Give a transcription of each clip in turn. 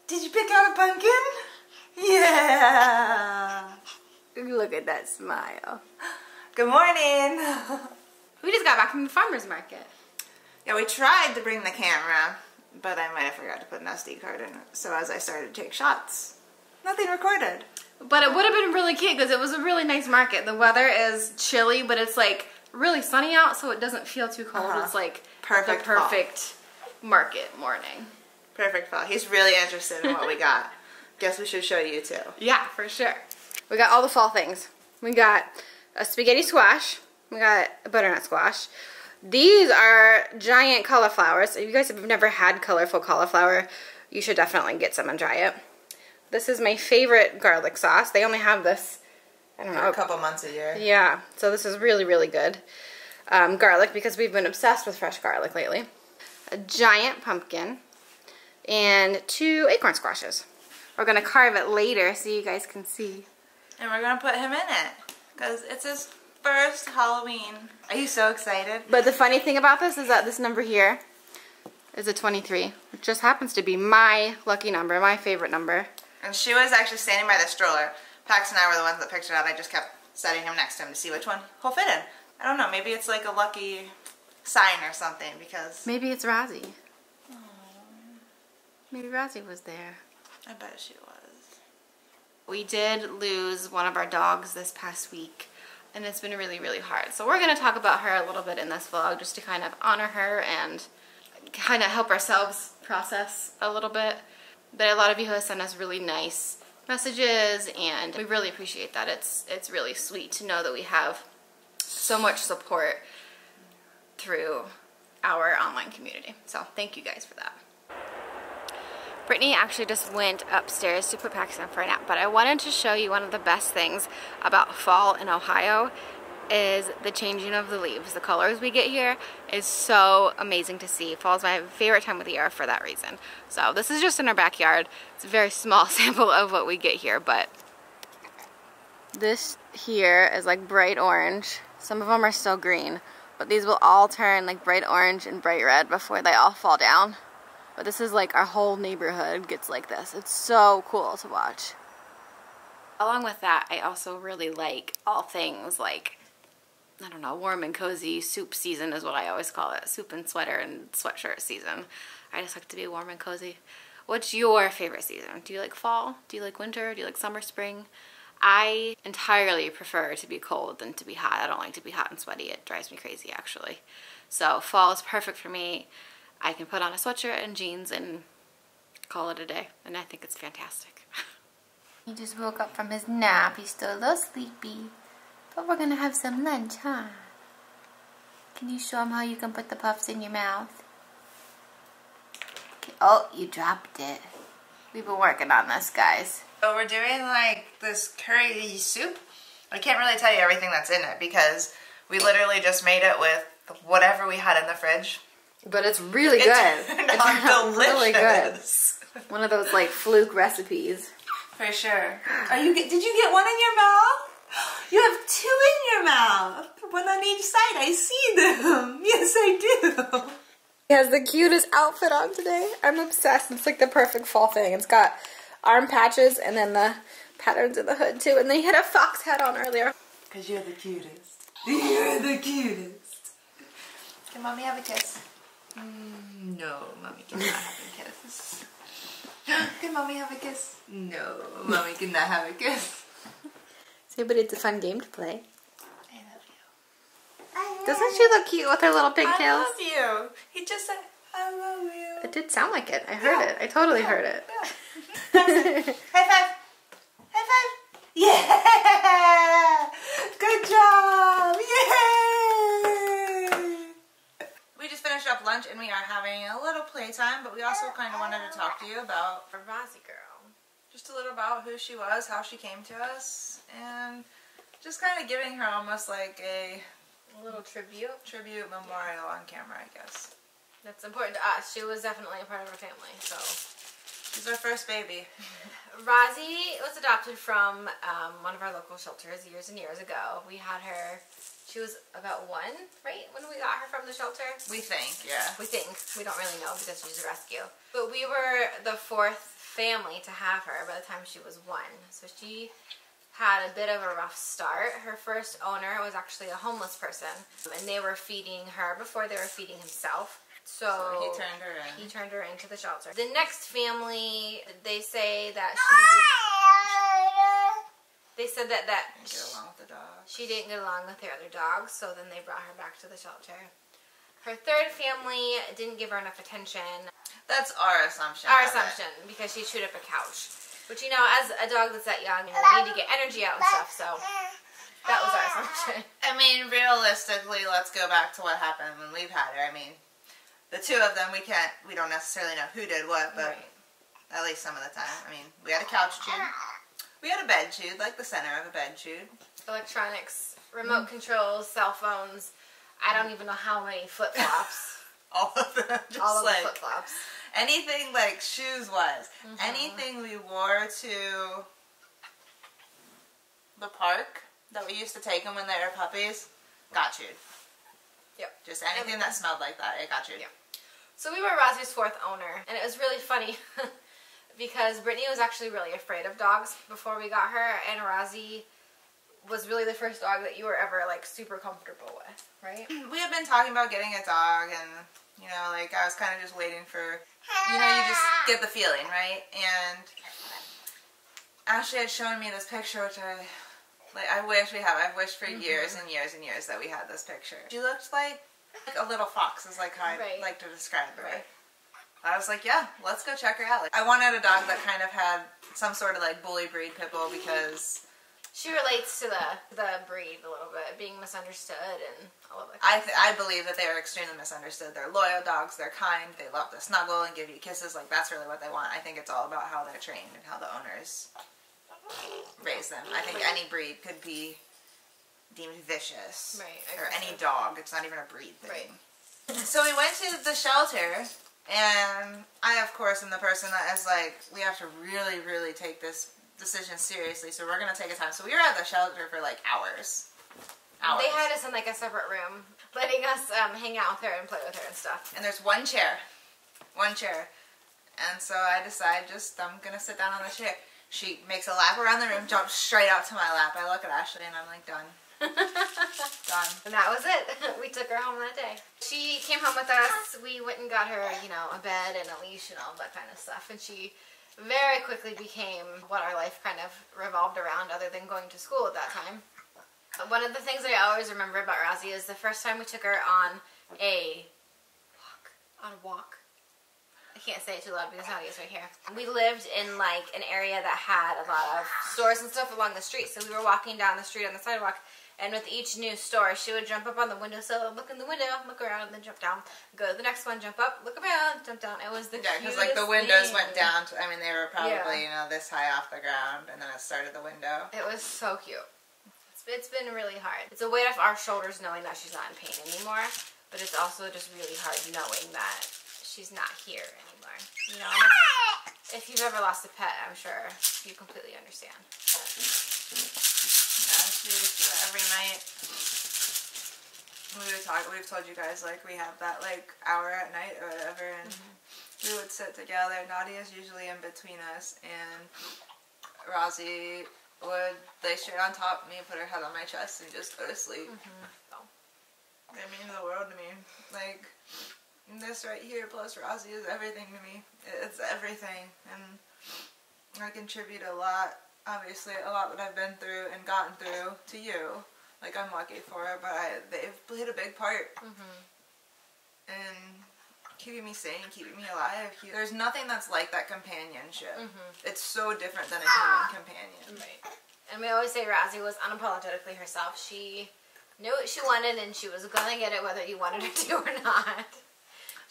Did you pick out a pumpkin? Yeah. Look at that smile. Good morning. We just got back from the farmer's market. Yeah, we tried to bring the camera, but I might have forgot to put an SD card in it. So as I started to take shots, nothing recorded. But it would have been really cute because it was a really nice market. The weather is chilly, but it's like really sunny out, so it doesn't feel too cold. It's like the perfect market morning. Perfect fall. He's really interested in what we got. Guess we should show you too. Yeah, for sure. We got all the fall things. We got a spaghetti squash. We got a butternut squash. These are giant cauliflowers. So if you guys have never had colorful cauliflower, you should definitely get some and try it. This is my favorite garlic sauce. They only have this, I don't know, a couple months a year. Yeah, so this is really, really good. Garlic, because we've been obsessed with fresh garlic lately. A giant pumpkin. And 2 acorn squashes. We're going to carve it later so you guys can see. And we're going to put him in it. Because it's his first Halloween. Are you so excited? But the funny thing about this is that this number here is a 23. Which just happens to be my lucky number, my favorite number. And she was actually standing by the stroller. Pax and I were the ones that picked it out. I just kept setting him next to him to see which one he'll fit in. I don't know. Maybe it's like a lucky sign or something because... Maybe it's Rossi. Maybe Rossi was there. I bet she was. We did lose one of our dogs this past week, and it's been really, really hard. So we're going to talk about her a little bit in this vlog just to kind of honor her and kind of help ourselves process a little bit. But a lot of you have sent us really nice messages, and we really appreciate that. It's really sweet to know that we have so much support through our online community. So thank you guys for that. Brittany actually just went upstairs to put Paxton for a nap, but I wanted to show you one of the best things about fall in Ohio is the changing of the leaves. The colors we get here is so amazing to see. Fall is my favorite time of the year for that reason. So this is just in our backyard. It's a very small sample of what we get here, but this here is like bright orange. Some of them are still green, but these will all turn like bright orange and bright red before they all fall down. But this is like our whole neighborhood gets like this. It's so cool to watch. Along with that, I also really like all things like, I don't know, warm and cozy soup season is what I always call it. Soup and sweater and sweatshirt season. I just like to be warm and cozy. What's your favorite season? Do you like fall? Do you like winter? Do you like summer, spring? I entirely prefer to be cold than to be hot. I don't like to be hot and sweaty. It drives me crazy actually. So fall is perfect for me. I can put on a sweatshirt and jeans and call it a day, and I think it's fantastic. He just woke up from his nap. He's still a little sleepy, but we're gonna have some lunch, huh? Can you show him how you can put the puffs in your mouth? Okay. Oh, you dropped it. We've been working on this, guys. So we're doing like this curry soup. I can't really tell you everything that's in it because we literally just made it with whatever we had in the fridge. But it's really good. It's delicious. Really good. One of those like fluke recipes. For sure. Did you get one in your mouth? You have 2 in your mouth. One on each side. I see them. Yes, I do. He has the cutest outfit on today. I'm obsessed. It's like the perfect fall thing. It's got arm patches and then the patterns in the hood too. And then he had a fox hat on earlier. Because you're the cutest. You're the cutest. Can mommy have a kiss? No, mommy cannot have a kiss. Can mommy have a kiss? No, mommy cannot have a kiss. See, but it's a fun game to play. I love you. Doesn't she look cute with her little pigtails? I love you. He just said, I love you. It did sound like it. I heard it. I totally heard it. Yeah. High five. High five. Yeah. Good job. Yay. We just finished up lunch and we are having a little playtime, but we also kind of wanted to talk to you about our Rossi girl. Just a little about who she was, how she came to us, and just kind of giving her almost like a little tribute memorial on camera, I guess. That's important to us. She was definitely a part of our family, so. She's our first baby. Rossi was adopted from one of our local shelters years and years ago. We had her, she was about 1, right, when we got her from the shelter? We think, yeah. We think. We don't really know because she's a rescue. But we were the 4th family to have her by the time she was 1. So she had a bit of a rough start. Her first owner was actually a homeless person, and they were feeding her before they were feeding himself. So he turned her in. He turned her into the shelter. The next family, they say that they said that Didn't get along with the dog. she didn't get along with their other dogs, so then they brought her back to the shelter. Her third family didn't give her enough attention. That's our assumption. Our assumption, because she chewed up a couch. Which, you know, as a dog that's that young, you need to get energy out and stuff, so that was our assumption. I mean, realistically, let's go back to what happened when we've had her. I mean, the two of them, we don't necessarily know who did what, but at least some of the time. I mean, we had a couch chewed. We had a bed chewed, like the center of a bed chewed. Electronics, remote controls, cell phones. I don't even know how many flip-flops. All of them. Just all of like, the flip-flops. Anything like shoes-wise. Anything we wore to the park that we used to take them when they were puppies got chewed. Yep. Just anything that smelled like that, it got chewed. Yep. So we were Rossi's 4th owner, and it was really funny because Brittany was actually really afraid of dogs before we got her, and Rossi was really the first dog that you were ever like super comfortable with, right? We had been talking about getting a dog, and you know, like I was kind of just waiting for, you know, you just get the feeling, right? And Ashley had shown me this picture, which I wish we have. I've wished for years and years and years that we had this picture. She looked like a little fox, is like how I like to describe her. Right. I was like, yeah, let's go check her out. Like, I wanted a dog that kind of had some sort of like bully breed pit bull because she relates to the breed a little bit, being misunderstood and all of that. I believe that they are extremely misunderstood. They're loyal dogs. They're kind. They love to snuggle and give you kisses. Like, that's really what they want. I think it's all about how they're trained and how the owners raise them. I think any breed could be deemed vicious. Right. Or any dog. It's not even a breed thing. Right. So we went to the shelter, and I, of course, am the person that is like, we have to really, really take this decision seriously, so we're going to take a time. So we were at the shelter for like hours. They had us in like a separate room, letting us hang out with her and play with her and stuff. And there's one chair. And so I decide I'm going to sit down on the chair. She makes a lap around the room, jumps straight out to my lap. I look at Ashley and I'm like, done. Done. And that was it. We took her home that day. She came home with us. We went and got her, you know, a bed and a leash and all that kind of stuff. And she very quickly became what our life kind of revolved around, other than going to school at that time. One of the things that I always remember about Rossi is the first time we took her on a walk. I can't say it too loud because Nadia's right here. We lived in like an area that had a lot of stores and stuff along the street. So we were walking down the street on the sidewalk, and with each new store, she would jump up on the windowsill, look in the window, look around, and then jump down. Go to the next one, jump up, look around, jump down. It was the cutest because like the windows thing. went down. I mean, they were probably, you know, this high off the ground, and then it started the window. It was so cute. It's been really hard. It's a weight off our shoulders knowing that she's not in pain anymore, but it's also just really hard knowing that she's not here anymore. You know, if you've ever lost a pet, I'm sure you completely understand. Yeah, she used to do it every night. We've told you guys, like, we have that, like, hour at night or whatever, and we would sit together. Nadia's usually in between us, and Rossi would lay straight on top of me, put her head on my chest, and just go to sleep. They mean the world to me. Like, this right here plus Rossi is everything to me. It's everything, and I contribute a lot, obviously, a lot that I've been through and gotten through to you. Like, I'm lucky for it, but they've played a big part in keeping me sane, keeping me alive. There's nothing that's like that companionship. It's so different than a human companion. Right. And we always say Rossi was unapologetically herself. She knew what she wanted, and she was gonna get it whether you wanted her to or not.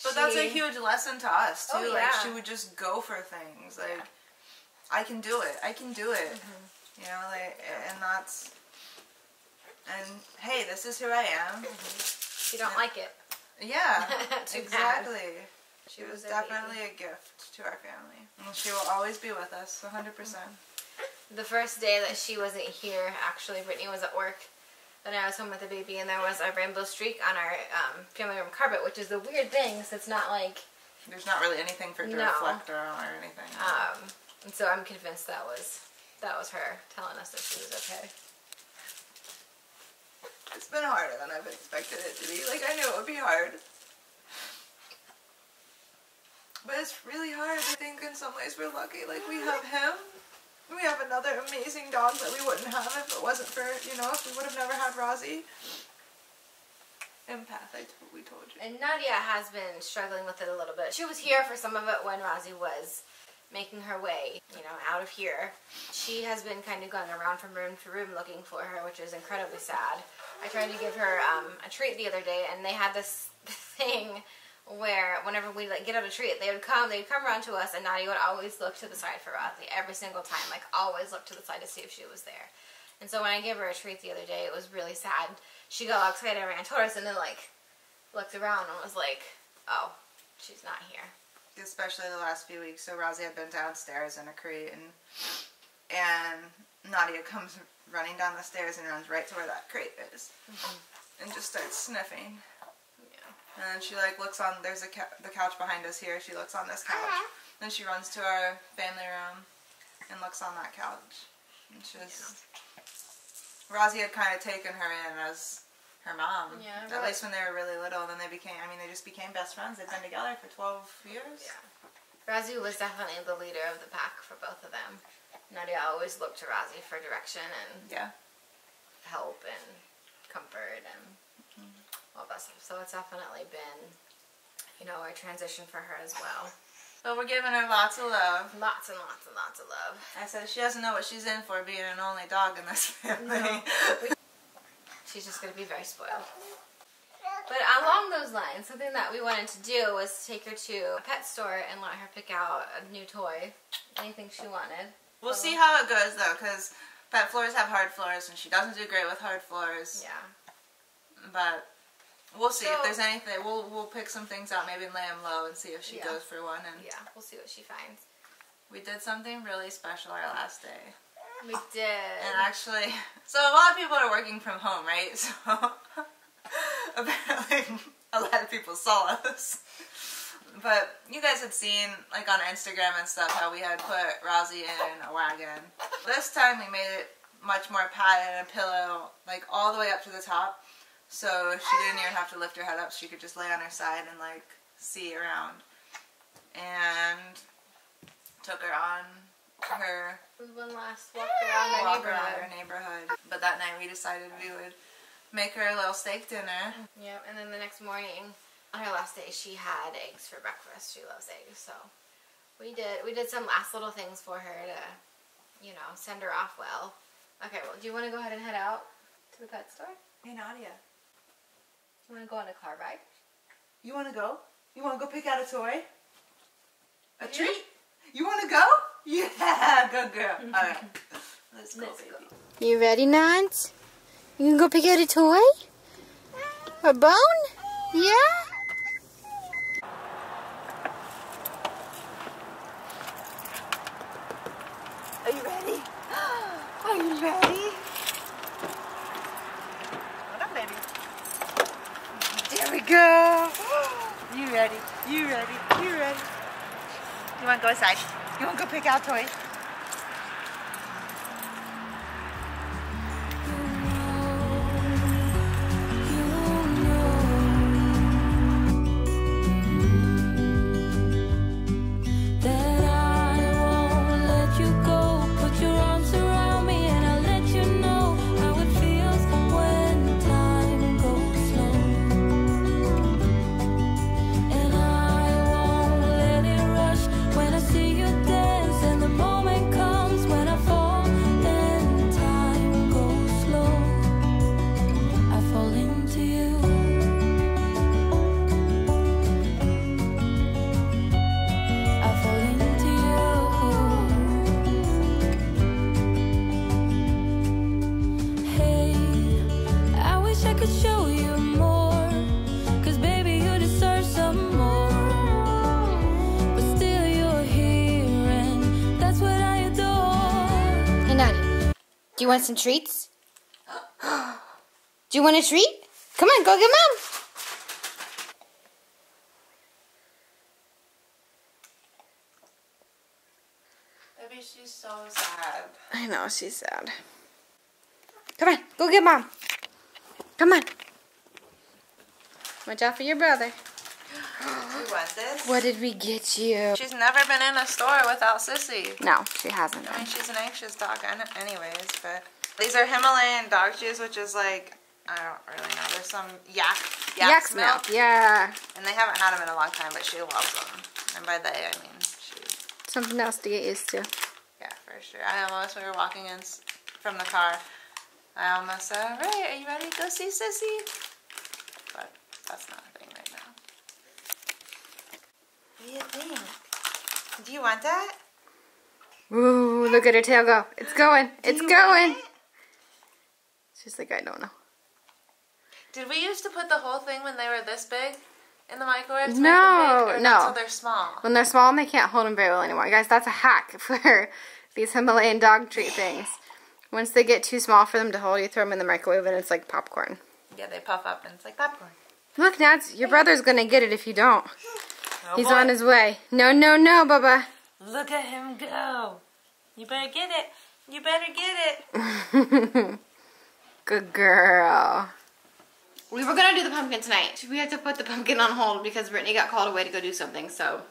But that's a huge lesson to us, too. Oh, yeah. Like, she would just go for things. Like, I can do it. I can do it. You know, like, and that's... And, hey, this is who I am. You don't like it. Yeah, Too exactly. bad. She was definitely a gift to our family. And she will always be with us, 100%. The first day that she wasn't here, actually, Brittany was at work. Then I was home with the baby, and there was a rainbow streak on our family room carpet, which is a weird thing, so it's not like There's not really anything for it to reflect on or anything. And so I'm convinced that was her telling us that she was okay. It's been harder than I've expected it to be. Like, I knew it would be hard. But it's really hard. I think in some ways we're lucky. Like, we have him. We have another amazing dog that we wouldn't have if it wasn't for, you know, if we would have never had Rossi. Empath, we told you. And Nadia has been struggling with it a little bit. She was here for some of it when Rossi was making her way, you know, out of here. She has been kind of going around from room to room looking for her, which is incredibly sad. I tried to give her a treat the other day, and they had this thing where whenever we like get out a treat, they'd come around to us, and Nadia would always look to the side for Rossi every single time, like always look to the side to see if she was there. And so when I gave her a treat the other day, it was really sad. She got all excited and ran towards us, and then like looked around and was like, oh, she's not here. Especially the last few weeks. So Rossi had been downstairs in a crate, and Nadia comes running down the stairs and runs right to where that crate is, and just starts sniffing. And then she like looks on, there's the couch behind us here, she looks on this couch. Then she runs to our family room and looks on that couch. And Rossi had kind of taken her in as her mom. Yeah, at least when they were really little. Then they became, I mean, they just became best friends. They've been together for 12 years. Yeah. Rossi was definitely the leader of the pack for both of them. Nadia always looked to Rossi for direction and help and comfort and all that stuff. So it's definitely been, you know, a transition for her as well. But we're giving her lots of love. Lots and lots and lots of love. I said she doesn't know what she's in for being an only dog in this family. No. She's just going to be very spoiled. But along those lines, something that we wanted to do was take her to a pet store and let her pick out a new toy. Anything she wanted. We'll see how it goes though, because pet floors have hard floors and she doesn't do great with hard floors. Yeah. But we'll see if there's anything. We'll pick some things out, maybe lay them low and see if she goes for one. And yeah, we'll see what she finds. We did something really special our last day. We did. And actually, so a lot of people are working from home, right? So apparently a lot of people saw us. But you guys had seen, like on Instagram and stuff, how we had put Rossi in a wagon. This time we made it much more padded and a pillow, like all the way up to the top. So she didn't even have to lift her head up. She could just lay on her side and like see around. And took her on her one last walk around our neighborhood. But that night we decided we would make her a little steak dinner. Yep, and then the next morning, on her last day, she had eggs for breakfast. She loves eggs, so we did some last little things for her to, you know, send her off well. Okay, well, do you want to go ahead and head out to the pet store? Hey, Nadia. You want to go on a car ride? You want to go? You want to go pick out a toy? A treat? You want to go? Yeah, good girl. All right, let's go, baby. You ready, Nance? You can go pick out a toy? A bone? Yeah? Are you ready? Are you ready? Hold on, baby. There we go. You ready? You ready? You ready? You want to go inside? You want to go pick out toys? Do you want some treats? Do you want a treat? Come on, go get Mom. Maybe she's so sad. I know, she's sad. Come on, go get Mom. Come on. Watch out for your brother. You want this? What did we get you? She's never been in a store without Sissy. No, she hasn't. I mean, she's an anxious dog anyways, but these are Himalayan dog chews, which is like, I don't really know. There's some yak's milk. Yeah. And they haven't had them in a long time, but she loves them. And by they, I mean she. Something else to get used to. Yeah, for sure. We were walking in from the car, I almost said, Ray, are you ready to go see Sissy? But that's not a thing right now. What do you think? Do you want that? Ooh, look at her tail go. It's going. It's going. She's like, I don't know. Did we used to put the whole thing when they were this big in the microwave? No, no. Until they're small. When they're small and they can't hold them very well anymore. Guys, that's a hack for these Himalayan dog treat things. Once they get too small for them to hold, you throw them in the microwave and it's like popcorn. Yeah, they puff up and it's like popcorn. Look, Nads, your brother's gonna get it if you don't. Oh, he's on his way. No, no, no, Bubba. Look at him go. You better get it. You better get it. Good girl. We were gonna do the pumpkin tonight. We had to put the pumpkin on hold because Brittany got called away to go do something, so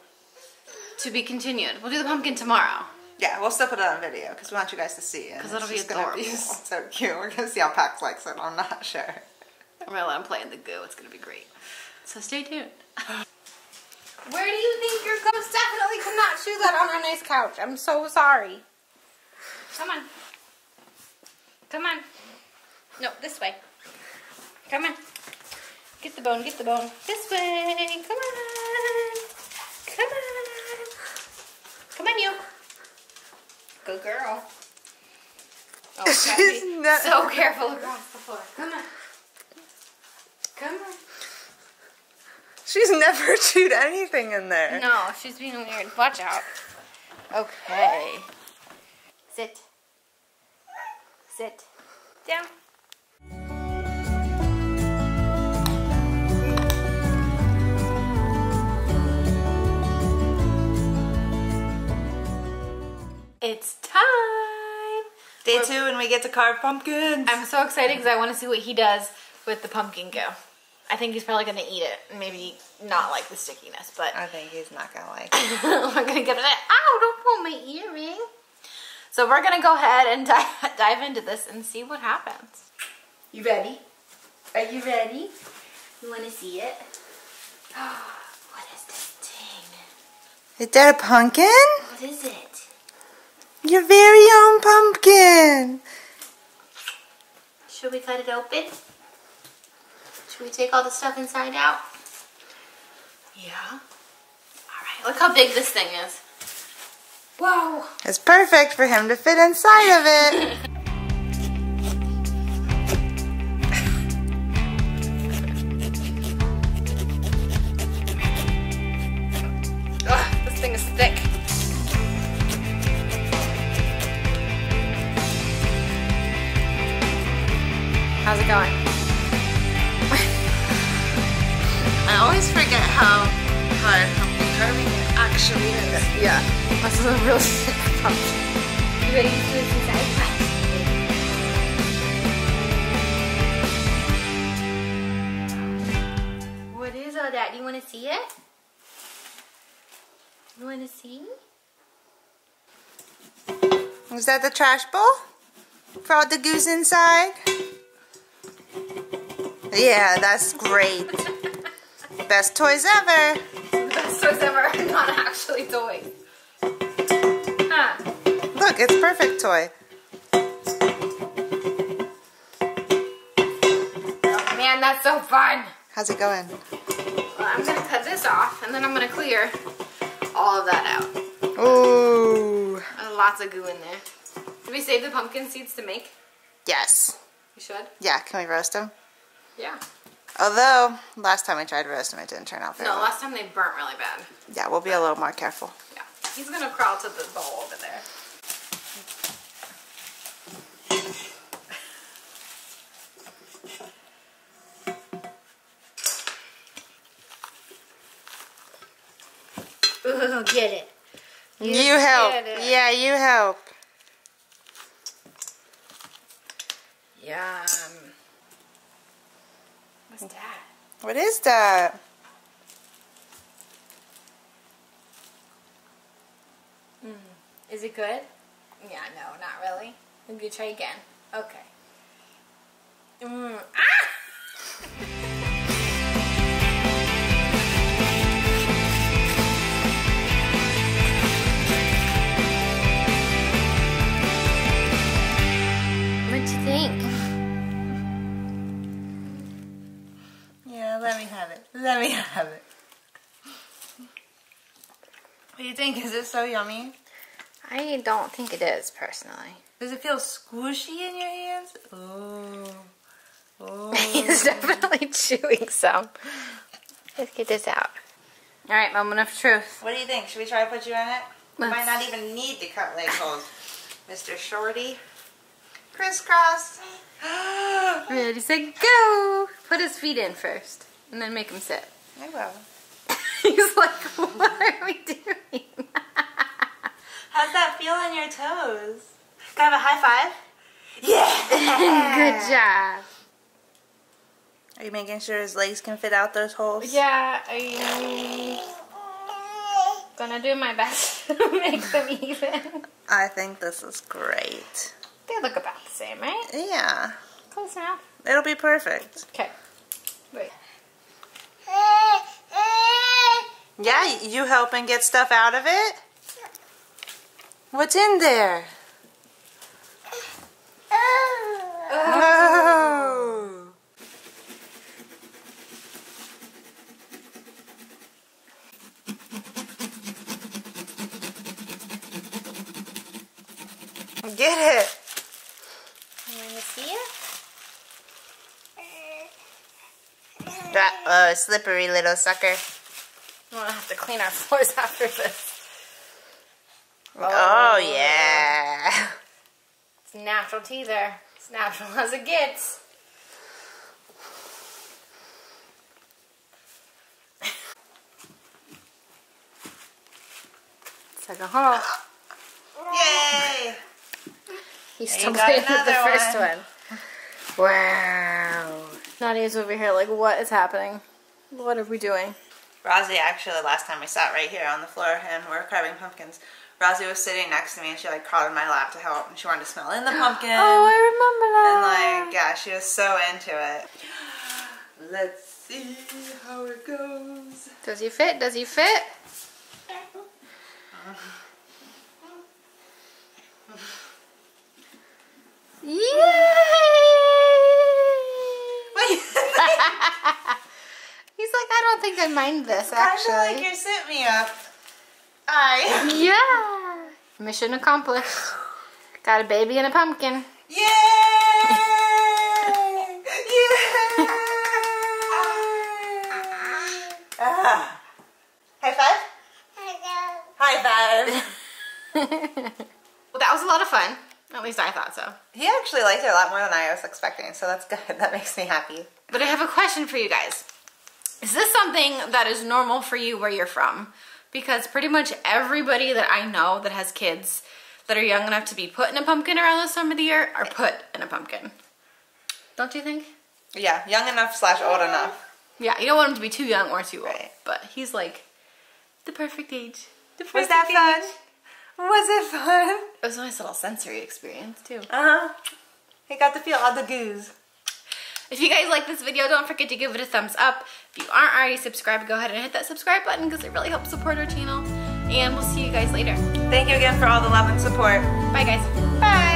to be continued. We'll do the pumpkin tomorrow. Yeah, we'll still put it on video because we want you guys to see it. Because it'll be adorable. Be so cute. We're gonna see how Pax likes it. I'm not sure. I'm gonna let him play in the goo. It's gonna be great. So stay tuned. Where do you think you're going? Definitely cannot shoot that on our nice couch. I'm so sorry. Come on. Come on. No, this way. Come on. Get the bone, get the bone. This way. Come on. Come on. Come on, you. Good girl. Oh, she's so careful across the floor. Come on. Come on. She's never chewed anything in there. No, she's being weird. Watch out. Okay. Sit. Sit. Down. It's time. Day 2 and we get to carve pumpkins. I'm so excited because I want to see what he does with the pumpkin goo. I think he's probably going to eat it and maybe not like the stickiness, but I think he's not going to like it. We're going to give it a, ow, don't pull my earring. So we're going to go ahead and dive into this and see what happens. You ready? Are you ready? You want to see it? What is this thing? Is that a pumpkin? What is it? Your very own pumpkin. Should we cut it open? Should we take all the stuff inside out? Yeah. Alright, look how big this thing is. Whoa. It's perfect for him to fit inside of it. Ugh, this thing is thick. How's it going? I always forget how hard pumpkin carving actually is. Yeah, this is a real sick pumpkin. You ready to do this inside? What is all that? Do you want to see it? You want to see? Is that the trash bowl? For all the goose inside? Yeah, that's great. Best toys ever. Best toys ever, not actually toys. Huh. Look, it's a perfect toy. Oh man, that's so fun. How's it going? Well, I'm going to cut this off and then I'm going to clear all of that out. Ooh. Lots of goo in there. Did we save the pumpkin seeds to make? Yes. We should? Yeah, can we roast them? Yeah. Although, last time we tried to roast them, it didn't turn out very well. No, last time they burnt really bad. Yeah, we'll be a little more careful. Yeah. He's going to crawl to the bowl over there. Ooh, get it. You help. Yeah, you help. Yum. What's that? What is that? Is it good? Yeah, no, not really. Maybe try again. Okay. Ah! What'd you think? Yeah, let me have it. Let me have it. What do you think? Is it so yummy? I don't think it is, personally. Does it feel squishy in your hands? Oh. Oh. He's definitely chewing some. Let's get this out. Alright, moment of truth. What do you think? Should we try to put you in it? You might not even need to cut leg holes. Mr. Shorty. Crisscross. Ready, set, go! Put his feet in first, and then make him sit. I will. He's like, what are we doing? How's that feel on your toes? Can I have a high five? Yeah! Good job. Are you making sure his legs can fit out those holes? Yeah, I'm gonna do my best to make them even. I think this is great. They look about the same, right? Yeah. Close enough. It'll be perfect. Okay. Wait. Yeah, you helping get stuff out of it? What's in there? Oh. Get it. You want to see it? Oh, slippery little sucker. We'll have to clean our floors after this. Oh yeah. It's natural teether. It's natural as it gets. Second hole. Yay! He's There still you got playing with the another first one. Wow. Nadia's over here like, what is happening? What are we doing? Rossi, actually, last time we sat right here on the floor and we were carving pumpkins, Rossi was sitting next to me and she like crawled in my lap to help and she wanted to smell in the pumpkin. Oh, I remember that. And like, yeah, she was so into it. Let's see how it goes. Does he fit? Does he fit? Yay! Wait. He's like, I don't think I mind this, actually. I feel like you sent me up. Yeah. Mission accomplished. Got a baby and a pumpkin. Yay! Yay! High five? High five. Well, that was a lot of fun. At least I thought so. He actually liked it a lot more than I was expecting, so that's good. That makes me happy. But I have a question for you guys. Is this something that is normal for you where you're from? Because pretty much everybody that I know that has kids that are young enough to be put in a pumpkin around this time of the year are put in a pumpkin. Don't you think? Yeah, young enough / old enough. Yeah, you don't want him to be too young or too old. Right. But he's like the perfect age. The Was that fun? Was it fun? It was a nice little sensory experience too. Uh-huh. I got to feel all the goos. If you guys like this video, don't forget to give it a thumbs up. If you aren't already subscribed, go ahead and hit that subscribe button because it really helps support our channel. And we'll see you guys later. Thank you again for all the love and support. Bye guys. Bye.